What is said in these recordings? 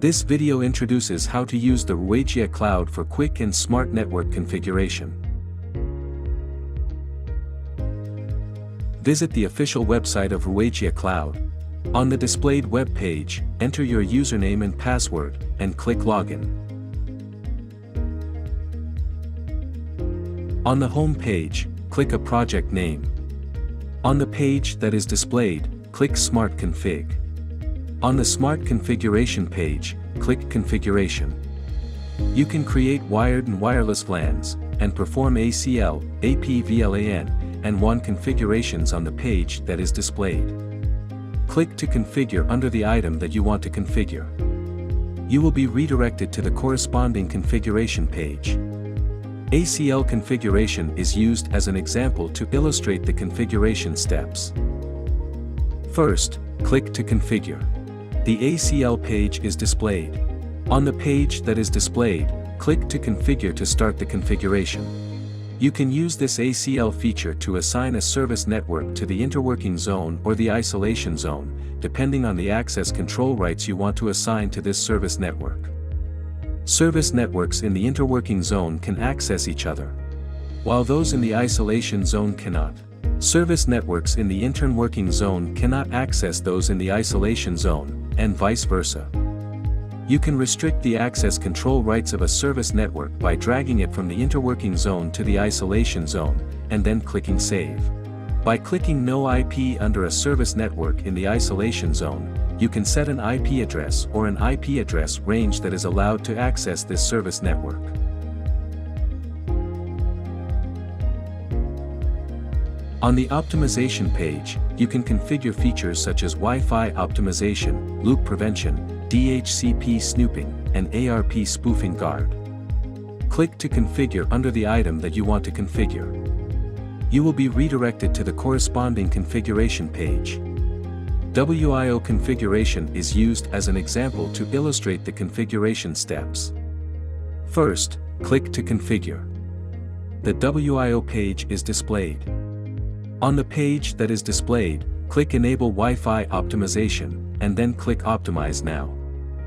This video introduces how to use the Ruijie cloud for quick and smart network configuration. Visit the official website of Ruijie Cloud. On the displayed web page, enter your username and password, and click Login. On the home page, click a project name. On the page that is displayed, click Smart Config. On the Smart Configuration page, click Configuration. You can create wired and wireless LANs, and perform ACL, AP VLAN, and WAN configurations on the page that is displayed. Click to configure under the item that you want to configure. You will be redirected to the corresponding configuration page. ACL configuration is used as an example to illustrate the configuration steps. First, click to configure. The ACL page is displayed. On the page that is displayed, click to configure to start the configuration. You can use this ACL feature to assign a service network to the interworking zone or the isolation zone, depending on the access control rights you want to assign to this service network. Service networks in the interworking zone can access each other, while those in the isolation zone cannot. Service networks in the interworking zone cannot access those in the isolation zone, and vice versa. You can restrict the access control rights of a service network by dragging it from the interworking zone to the isolation zone, and then clicking Save. By clicking No IP under a service network in the isolation zone, you can set an IP address or an IP address range that is allowed to access this service network. On the optimization page, you can configure features such as Wi-Fi optimization, loop prevention, DHCP snooping, and ARP spoofing guard. Click to configure under the item that you want to configure. You will be redirected to the corresponding configuration page. WIO configuration is used as an example to illustrate the configuration steps. First, click to configure. The WIO page is displayed. On the page that is displayed, click Enable Wi-Fi Optimization, and then click Optimize Now.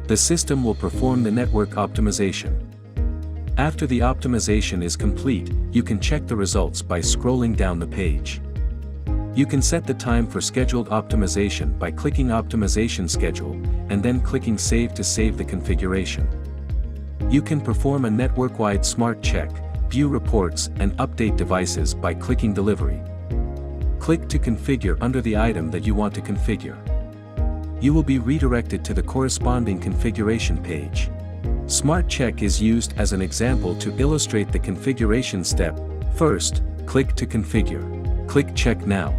The system will perform the network optimization. After the optimization is complete, you can check the results by scrolling down the page. You can set the time for scheduled optimization by clicking Optimization Schedule, and then clicking Save to save the configuration. You can perform a network-wide smart check, view reports, and update devices by clicking Delivery. Click to configure under the item that you want to configure. You will be redirected to the corresponding configuration page. Smart Check is used as an example to illustrate the configuration step. First, click to configure. Click Check Now.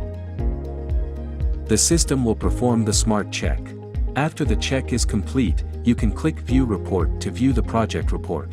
The system will perform the Smart Check. After the check is complete, you can click View Report to view the project report.